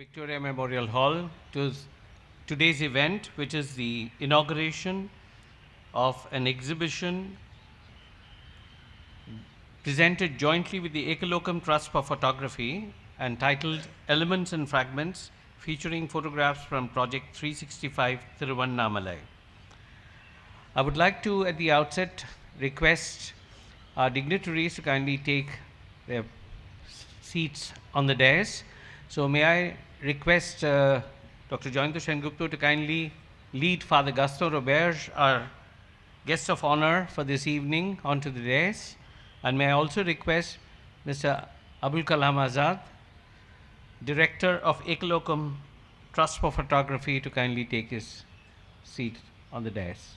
Victoria Memorial Hall to today's event, which is the inauguration of an exhibition presented jointly with the Ekalokam Trust for Photography entitled Elements and Fragments, featuring photographs from Project 365 Tiruvannamalai. I would like to, at the outset, request our dignitaries to kindly take their seats on the dais. So may I request Dr. Jointo Sengupta to kindly lead Father Gaston Roberge, our guest of honor for this evening, onto the dais. And may I also request Mr. Abul Kalam Azad, Director of Ekalokam Trust for Photography, to kindly take his seat on the dais.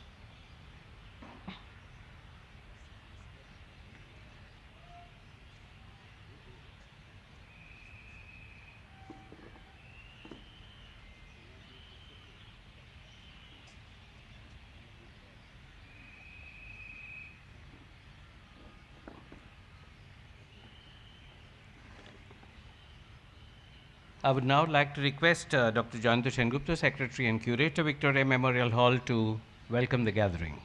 I would now like to request Dr. Jointo Sengupta, Secretary and Curator, Victoria Memorial Hall, to welcome the gathering.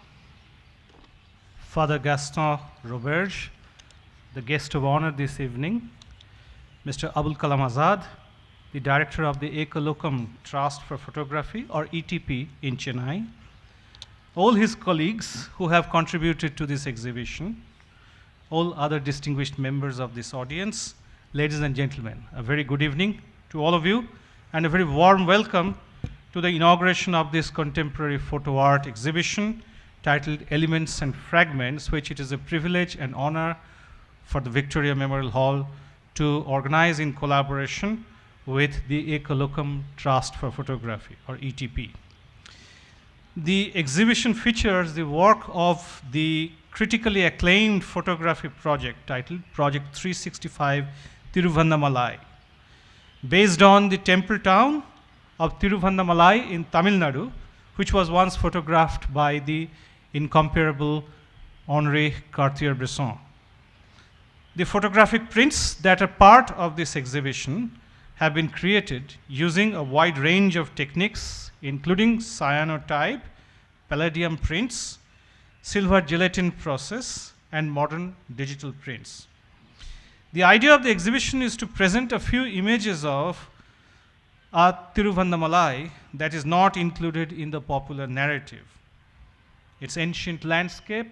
Father Gaston Roberge, the guest of honor this evening, Mr. Abul Kalam Azad, the Director of the Ekalokam Trust for Photography, or ETP, in Chennai, all his colleagues who have contributed to this exhibition, all other distinguished members of this audience, ladies and gentlemen, a very good evening to all of you, and a very warm welcome to the inauguration of this contemporary photo art exhibition titled Elements and Fragments, which it is a privilege and honor for the Victoria Memorial Hall to organize in collaboration with the Ekalokam Trust for Photography, or ETP. The exhibition features the work of the critically acclaimed photography project titled Project 365 Tiruvannamalai, based on the temple town of Tiruvannamalai in Tamil Nadu, which was once photographed by the incomparable Henri Cartier-Bresson. The photographic prints that are part of this exhibition have been created using a wide range of techniques, including cyanotype, palladium prints, silver gelatin process, and modern digital prints. The idea of the exhibition is to present a few images of Tiruvannamalai that is not included in the popular narrative. Its ancient landscape,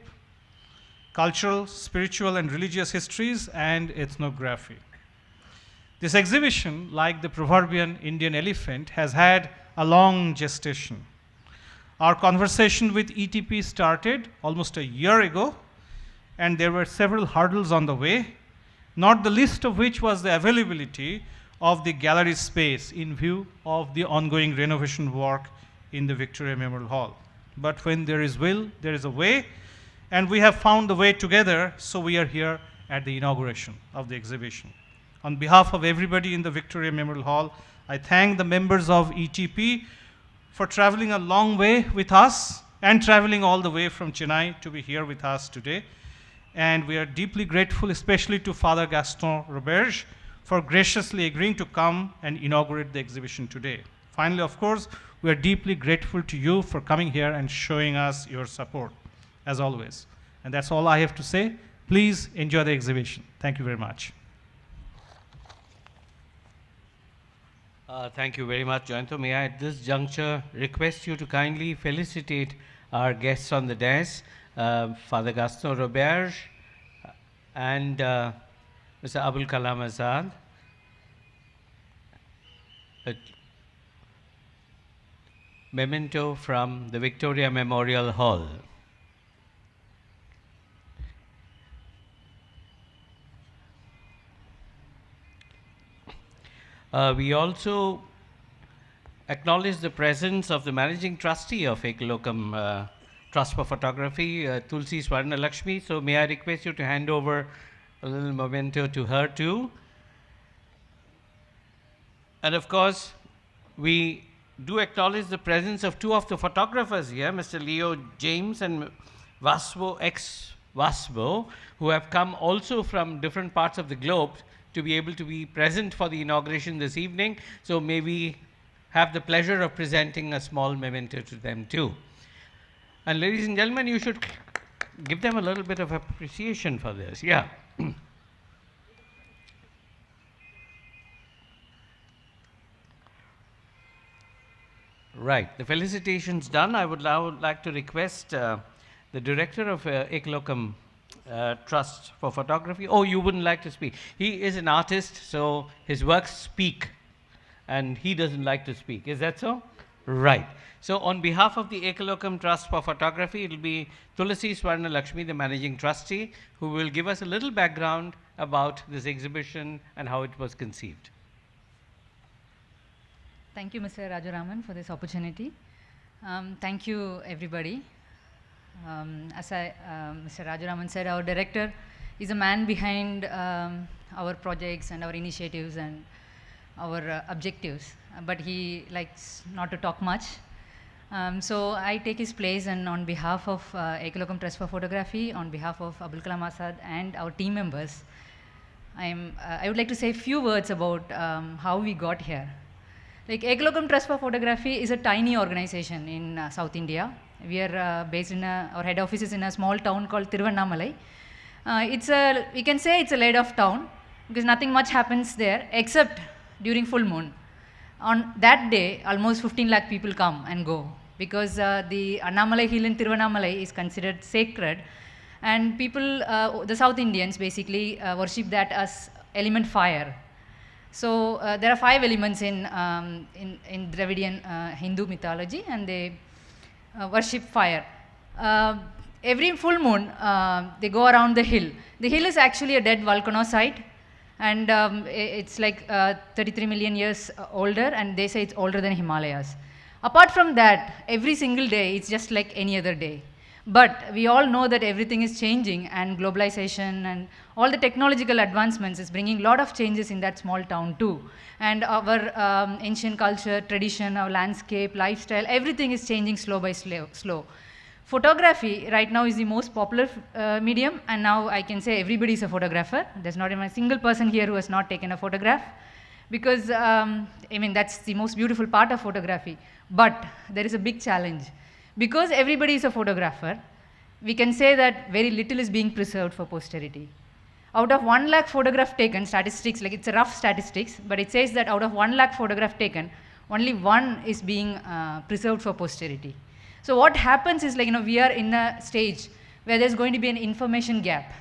cultural, spiritual, and religious histories, and ethnography. This exhibition, like the proverbial Indian elephant, has had a long gestation. Our conversation with ETP started almost a year ago, and there were several hurdles on the way, not the least of which was the availability of the gallery space in view of the ongoing renovation work in the Victoria Memorial Hall. But when there is will, there is a way, and we have found the way together, so we are here at the inauguration of the exhibition. On behalf of everybody in the Victoria Memorial Hall, I thank the members of ETP for traveling a long way with us and traveling all the way from Chennai to be here with us today. And we are deeply grateful, especially to Father Gaston Roberge, for graciously agreeing to come and inaugurate the exhibition today. Finally, of course, we are deeply grateful to you for coming here and showing us your support, as always. And that's all I have to say. Please enjoy the exhibition. Thank you very much. Thank you very much, Jointo. May I, at this juncture, request you to kindly felicitate our guests on the dais, Father Gaston Roberge and Mr. Abul Kalam Azad. A memento from the Victoria Memorial Hall. We also acknowledge the presence of the Managing Trustee of Ekalokam Trust for Photography, Tulsi Swarna Lakshmi. So may I request you to hand over a little memento to her too. And of course, we do acknowledge the presence of two of the photographers here, Mr. Leo James and Vasbo X Vasbo, who have come also from different parts of the globe to be able to be present for the inauguration this evening. So may we have the pleasure of presenting a small memento to them too. And ladies and gentlemen, you should give them a little bit of appreciation for this. Yeah. Right. The felicitations done. I would now like to request the director of Ekalokam Trust for Photography. Oh, you wouldn't like to speak. He is an artist, so his works speak, and he doesn't like to speak. Is that so? Right. So on behalf of the Ekalokam Trust for Photography, it will be Tulasi Swarna Lakshmi, the managing trustee, who will give us a little background about this exhibition and how it was conceived. Thank you, Mr. Rajaraman, for this opportunity. Thank you, everybody. As Mr. Rajaraman said, our director is a man behind our projects and our initiatives and our objectives, but he likes not to talk much. So I take his place, and on behalf of Ekalokam Trust for Photography, on behalf of Abul Kalam Azad and our team members, I would like to say a few words about how we got here. Like, Ekalokam Trust for Photography is a tiny organization in South India. We are based in our head office is in a small town called Tiruvannamalai. We can say it's a laid-off town because nothing much happens there except during full moon. On that day, almost 15 lakh people come and go because the Annamalai hill in Tiruvannamalai is considered sacred, and people, the South Indians basically worship that as element fire. So there are 5 elements in Dravidian Hindu mythology, and they worship fire. Every full moon, they go around the hill. The hill is actually a dead volcano site, and it's like 33 million years older, and they say it's older than Himalayas. Apart from that, every single day, it's just like any other day. But we all know that everything is changing, and globalization and all the technological advancements is bringing a lot of changes in that small town too. And our ancient culture, tradition, our landscape, lifestyle, everything is changing slow by slow. Photography right now is the most popular medium, and now I can say everybody is a photographer. There's not even a single person here who has not taken a photograph, because I mean, that's the most beautiful part of photography. But there is a big challenge. Because everybody is a photographer, we can say that very little is being preserved for posterity. Out of 1 lakh photograph taken, statistics, like it's a rough statistics, but it says that out of 1 lakh photograph taken, only 1 is being preserved for posterity. So what happens is, like, we are in a stage where there's going to be an information gap.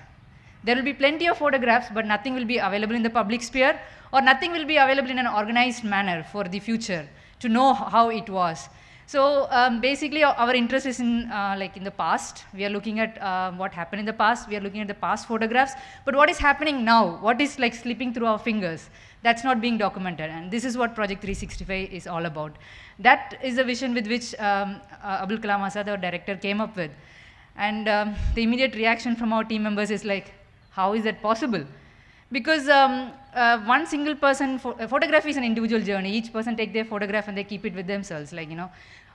There will be plenty of photographs, but nothing will be available in the public sphere, or nothing will be available in an organized manner for the future to know how it was. So basically, our interest is in like in the past. We are looking at what happened in the past. We are looking at the past photographs. But what is happening now? What is like slipping through our fingers? That's not being documented. And this is what Project 365 is all about. That is the vision with which Abul Kalam Azad, our director, came up with. And the immediate reaction from our team members is like, how is that possible? Because one single person, photography is an individual journey. Each person take their photograph and they keep it with themselves. Like,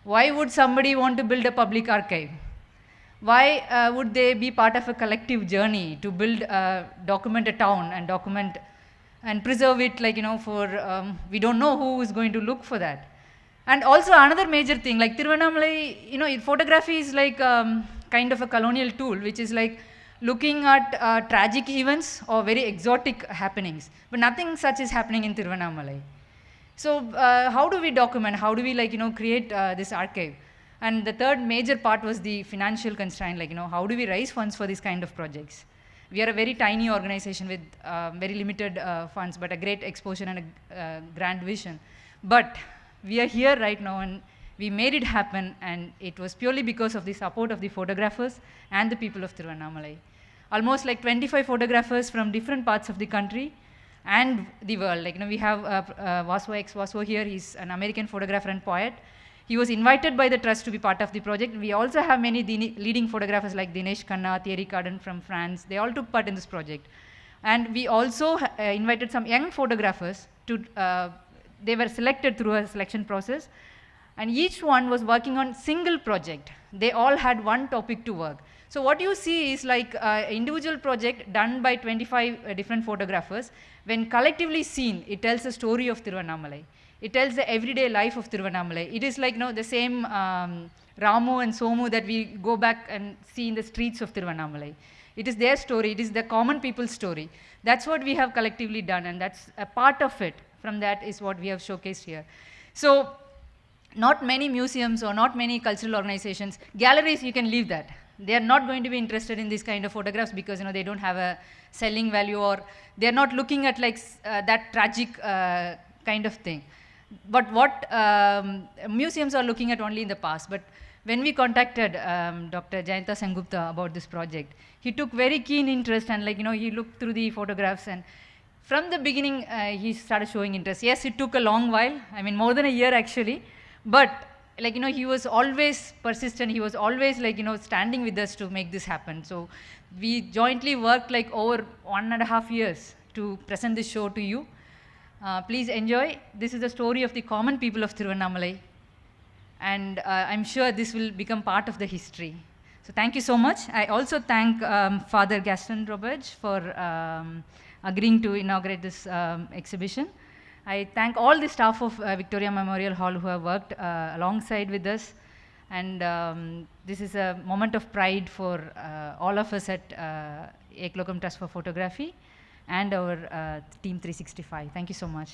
why would somebody want to build a public archive? Why would they be part of a collective journey to build, document a town and document and preserve it, like, for, we don't know who is going to look for that. And also another major thing, like Tiruvannamalai, photography is like kind of a colonial tool, which is like looking at tragic events or very exotic happenings. But nothing such is happening in Tiruvannamalai. So how do we document? How do we, like, create this archive? And the third major part was the financial constraint, like, how do we raise funds for these kind of projects? We are a very tiny organization with very limited funds, but a great exposure and a grand vision. But we are here right now, and we made it happen, and it was purely because of the support of the photographers and the people of Tiruvannamalai. Almost like 25 photographers from different parts of the country and the world. Like, we have Vaswa X Vaswa here. He's an American photographer and poet. He was invited by the trust to be part of the project. We also have many leading photographers like Dinesh Khanna, Thierry Cardin from France. They all took part in this project. And we also invited some young photographers to, they were selected through a selection process. And each one was working on single project. They all had one topic to work. So what you see is like an individual project done by 25 different photographers. When collectively seen, it tells the story of Tiruvannamalai. It tells the everyday life of Tiruvannamalai. It is like, the same Ramu and Somu that we go back and see in the streets of Tiruvannamalai. It is their story. It is the common people's story. That's what we have collectively done, and that's a part of it. From that is what we have showcased here. So not many museums or not many cultural organizations, galleries, you can leave that. They are not going to be interested in this kind of photographs because they don't have a selling value, or they are not looking at like that tragic kind of thing. But what museums are looking at only in the past. But when we contacted Dr. Jayanta Sengupta about this project, he took very keen interest, and he looked through the photographs, and from the beginning he started showing interest. Yes, it took a long while, I mean more than a year actually, but he was always persistent. He was always standing with us to make this happen. So we jointly worked like over 1.5 years to present this show to you. Please enjoy. This is the story of the common people of Tiruvannamalai, and I'm sure this will become part of the history. So thank you so much. I also thank Father Gaston Roberge for agreeing to inaugurate this exhibition. I thank all the staff of Victoria Memorial Hall who have worked alongside with us, and this is a moment of pride for all of us at Ekalokam Trust for Photography and our Team 365. Thank you so much.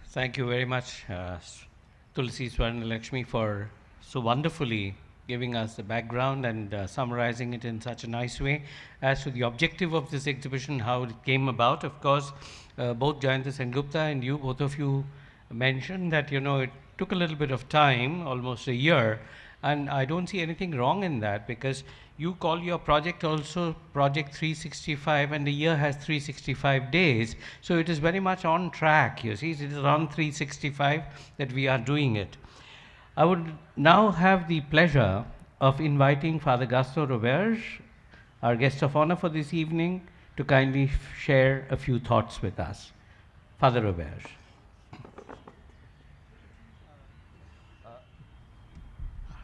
Thank you very much, Tulsi Swarnalakshmi, for so wonderfully giving us the background and summarizing it in such a nice way. As to the objective of this exhibition, how it came about, of course, both Jayanta Sengupta and you, both of you mentioned that, it took a little bit of time, almost a year, and I don't see anything wrong in that, because you call your project also Project 365, and the year has 365 days, so it is very much on track, you see. It is on 365 that we are doing it. I would now have the pleasure of inviting Father Gaston Roberge, our guest of honor for this evening, to kindly share a few thoughts with us. Father Roberge.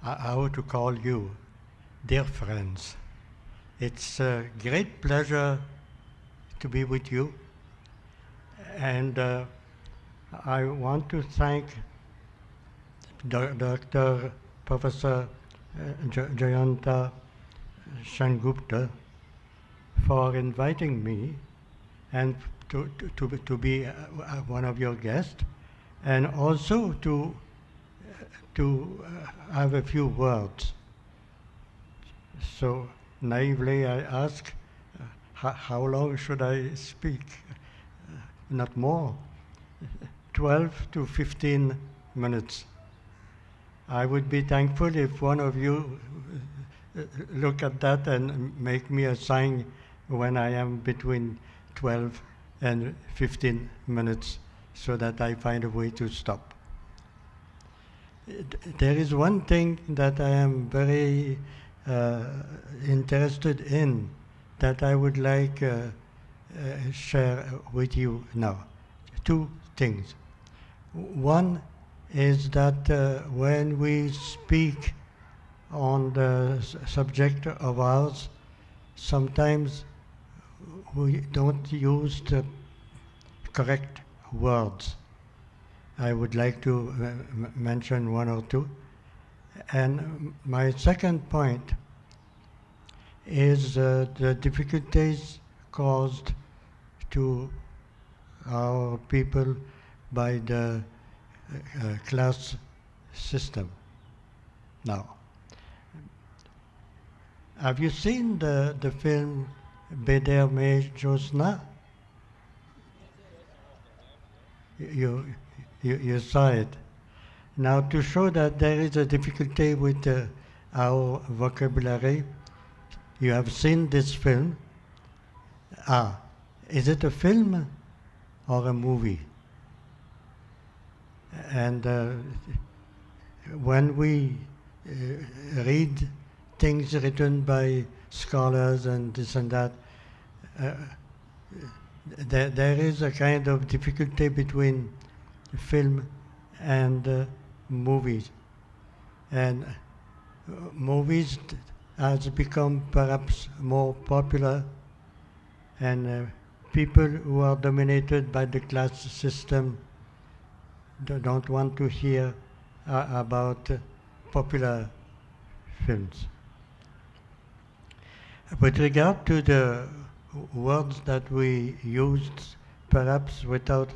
I want to call you dear friends. It's a great pleasure to be with you, and I want to thank Dr. Professor Jayanta Sengupta for inviting me and to be one of your guests, and also to have a few words. So naively I ask, how long should I speak? Not more, 12 to 15 minutes. I would be thankful if one of you look at that and make me a sign when I am between 12 and 15 minutes, so that I find a way to stop. There is one thing that I am very interested in that I would like share with you now. Two things. One is that when we speak on the subject of ours, sometimes we don't use the correct words. I would like to mention one or two. And my second point is the difficulties caused to our people by the class system. Now, have you seen the film Beder Me Josna? You saw it. Now, to show that there is a difficulty with our vocabulary, you have seen this film. Is it a film or a movie? And when we read things written by scholars and this and that, there is a kind of difficulty between film and movies. and movies has become perhaps more popular, and people who are dominated by the class system don't want to hear about popular films. With regard to the words that we used, perhaps without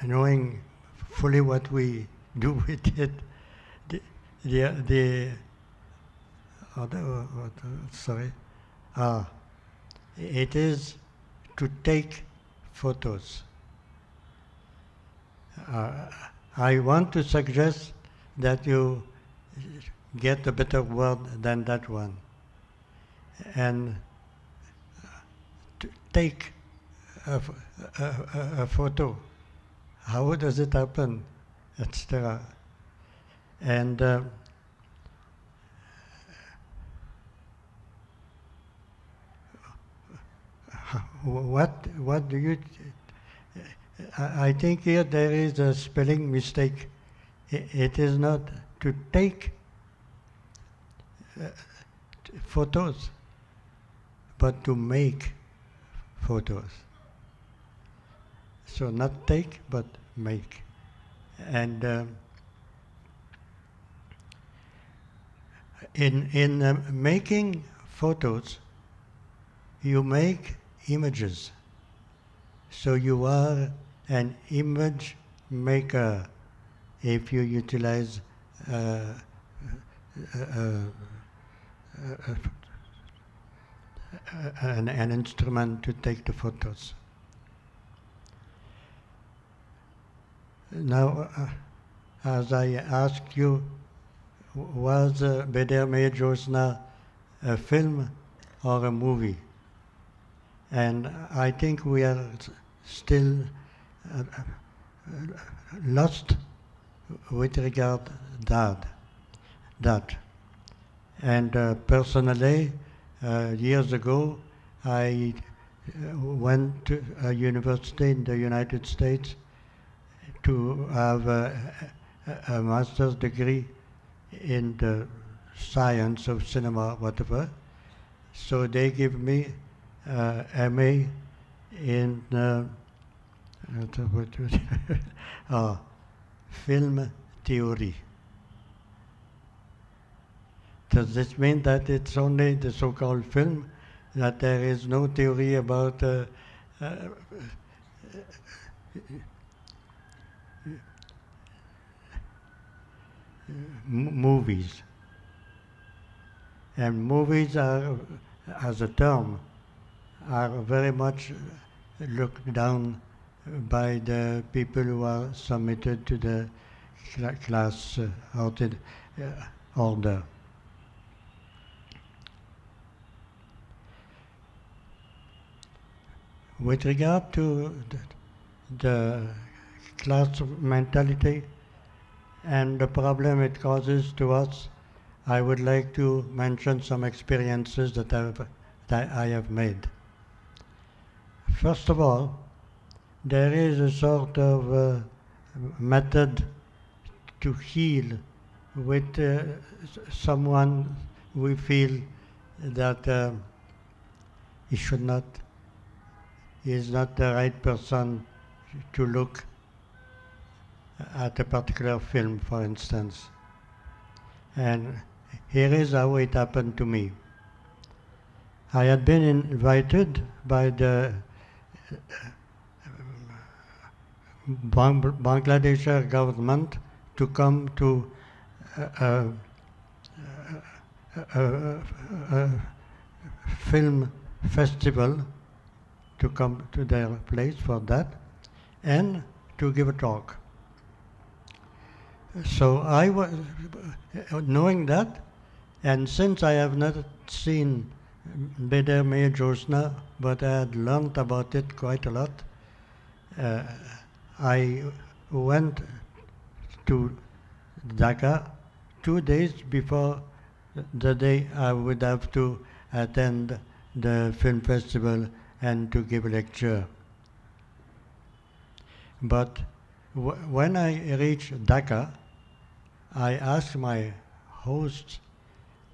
knowing fully what we do with it, the other, sorry, it is to take photos. I want to suggest that you get a better word than that one, and to take a photo. How does it happen, etc. And what do you? I think here there is a spelling mistake. It is not to take photos, but to make photos. So not take, but make. And in making photos, you make images. So you are an image maker if you utilize an instrument to take the photos. Now, as I asked you, was Beder Meye Josna a film or a movie? And I think we are still lost with regard that. And personally, years ago, I went to a university in the United States to have a master's degree in the science of cinema, whatever. So they give me MA in film theory. Does this mean that it's only the so-called film, that there is no theory about movies? And movies are, as a term, are very much looked down by the people who are submitted to the class order. With regard to the class mentality and the problem it causes to us, I would like to mention some experiences that I have made. First of all, there is a sort of method to heal with someone we feel that he is not the right person to look at a particular film, for instance. And here is how it happened to me. I had been invited by the Bangladesh government to come to a film festival, to come to their place for that, and to give a talk. So I was, knowing that, and since I have not seen Beder Meye Josna, but I had learned about it quite a lot, I went to Dhaka 2 days before the day I would have to attend the film festival and to give a lecture. But When I reached Dhaka, I asked my host,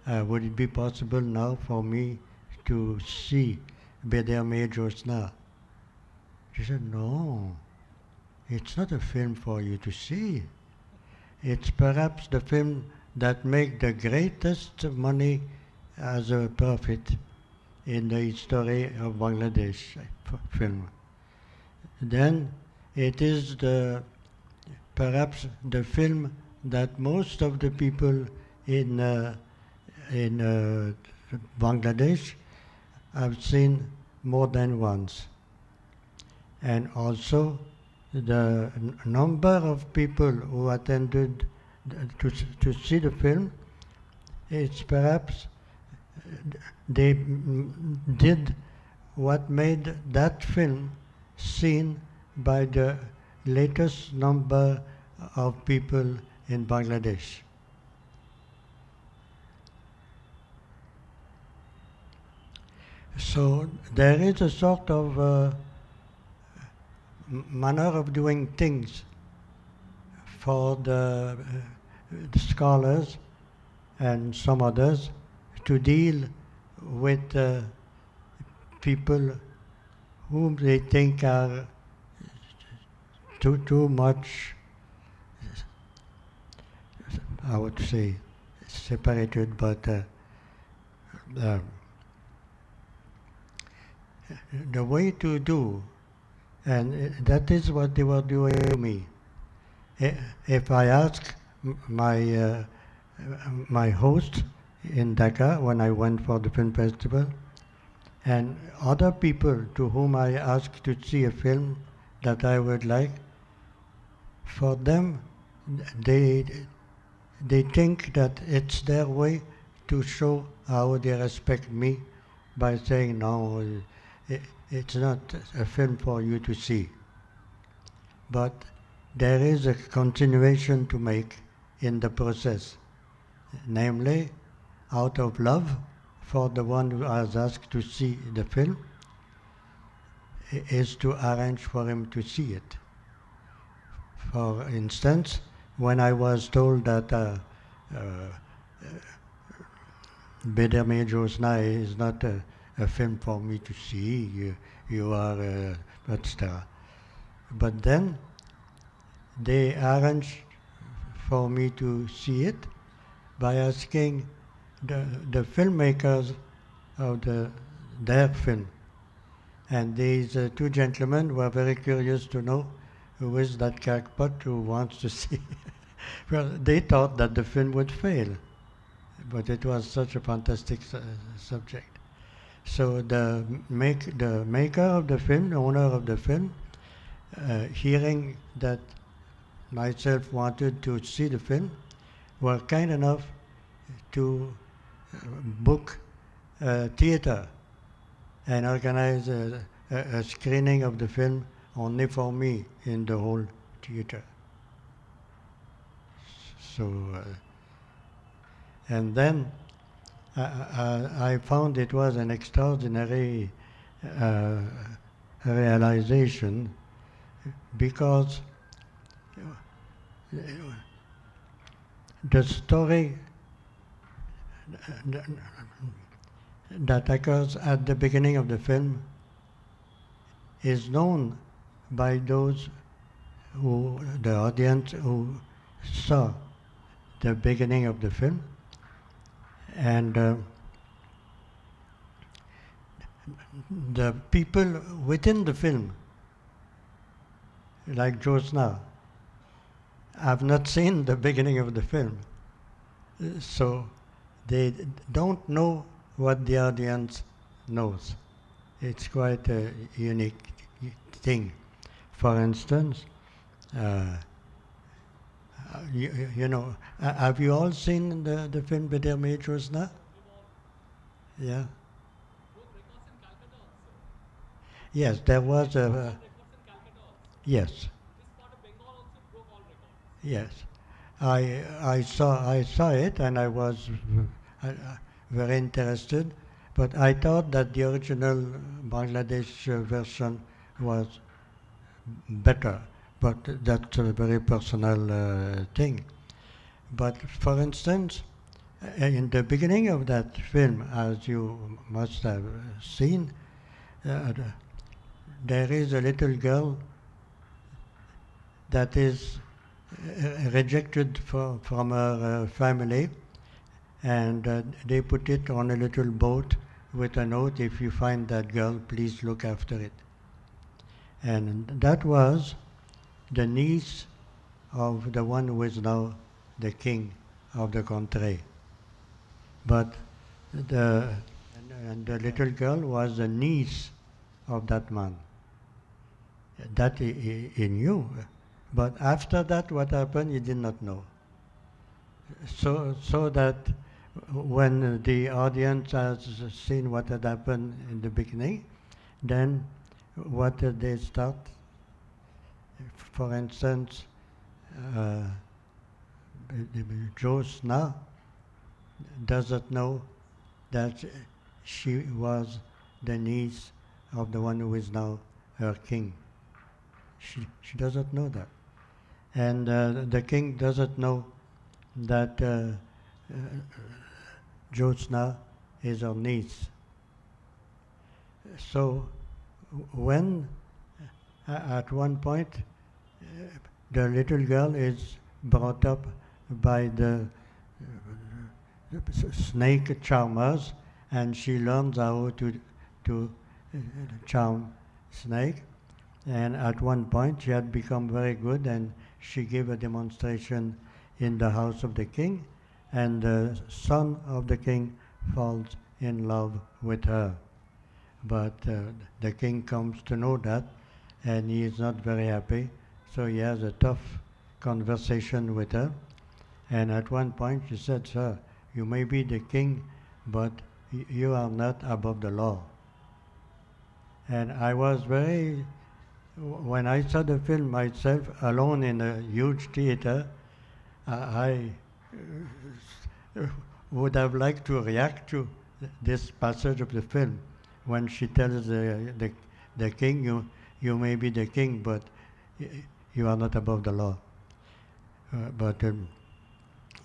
would it be possible now for me to see Beder Mein Jyotsna? She said, no, it's not a film for you to see. It's perhaps the film that makes the greatest money as a profit in the history of Bangladesh film. Then it is perhaps the film that most of the people in Bangladesh have seen more than once. And also the number of people who attended to see the film, it's perhaps they did what made that film seen by the latest number of people in Bangladesh. So there is a sort of manner of doing things for the scholars and some others to deal with people whom they think are too much, I would say, separated, but the way to do, and that is what they were doing to me. If I ask my host in Dhaka when I went for the film festival, and other people to whom I asked to see a film that I would like, for them, they think that it's their way to show how they respect me by saying, no, it's not a film for you to see. But there is a continuation to make in the process, namely, out of love for the one who has asked to see the film, is to arrange for him to see it. For instance, when I was told that Beder Mein Jyotsna is not a film for me to see, you are etc. But then they arranged for me to see it by asking the filmmakers of their film. And these two gentlemen were very curious to know who is that crackpot who wants to see. Well, they thought that the film would fail, but it was such a fantastic subject. So the maker of the film, the owner of the film, hearing that myself wanted to see the film, were kind enough to book a theater and organize a screening of the film only for me in the whole theater. So, and then I found it was an extraordinary realization, because the story that occurs at the beginning of the film is known by those the audience who saw the beginning of the film, and the people within the film, like Jyotsna, have not seen the beginning of the film, so they don't know what the audience knows. It's quite a unique thing. For instance, you know, have you all seen the film Beder Mein Jyotsna? Yeah. Yes, there was a. Yes. Yes, I saw it, and I was very interested, but I thought that the original Bangladesh version was better, but that's a very personal thing. But for instance, in the beginning of that film, as you must have seen, there is a little girl that is rejected from her family, and they put it on a little boat with a note, if you find that girl, please look after it. And that was the niece of the one who is now the king of the country. But the little girl was the niece of that man. That he knew. But after that, what happened, he did not know. So that when the audience has seen what had happened in the beginning, then what did they start? For instance, Josna doesn't know that she was the niece of the one who is now her king. She doesn't know that. And the king doesn't know that Josna is her niece. So when at one point the little girl is brought up by the snake charmers, and she learns how to charm snake. And at one point she had become very good, and she gave a demonstration in the house of the king, and the son of the king falls in love with her. But the king comes to know that, and he is not very happy, so he has a tough conversation with her. And at one point she said, "Sir, you may be the king, but you are not above the law." And I was very, when I saw the film myself, alone in a huge theater, I would have liked to react to this passage of the film when she tells the king, you may be the king, but you are not above the law. But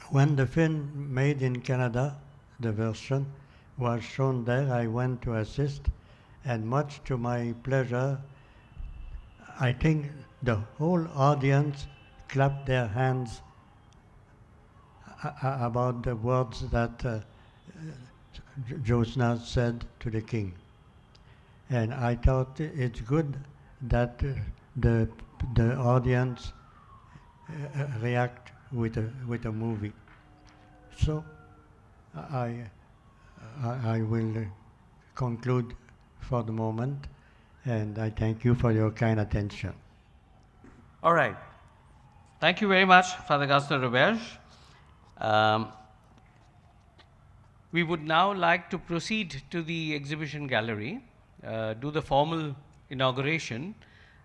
when the film made in Canada, the version was shown there, I went to assist, and much to my pleasure, I think the whole audience clapped their hands about the words that Josna said to the king. And I thought it's good that the audience react with a movie. So I will conclude for the moment, and I thank you for your kind attention. All right. Thank you very much, Father Gaston Roberge. We would now like to proceed to the exhibition gallery, do the formal inauguration,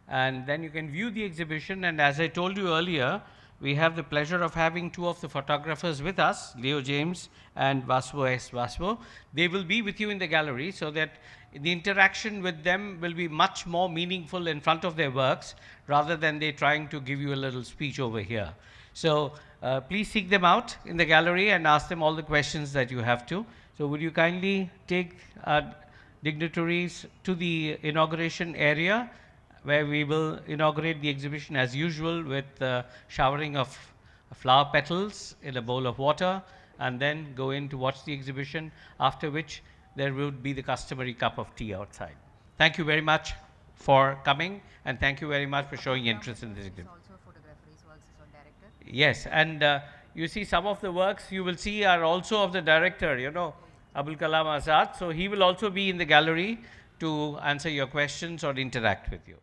and then you can view the exhibition. And as I told you earlier, we have the pleasure of having two of the photographers with us, Leo James and Vaswo S. Vaswo. They will be with you in the gallery, so that the interaction with them will be much more meaningful in front of their works, rather than they trying to give you a little speech over here. So please seek them out in the gallery and ask them all the questions that you have to. So would you kindly take dignitaries to the inauguration area, where we will inaugurate the exhibition as usual with showering of flower petals in a bowl of water, and then go in to watch the exhibition, after which there would be the customary cup of tea outside. Thank you very much for coming, and thank you very much for showing interest in this exhibition. Yes, and you see some of the works you will see are also of the director, you know, Abul Kalam Azad. So he will also be in the gallery to answer your questions or interact with you.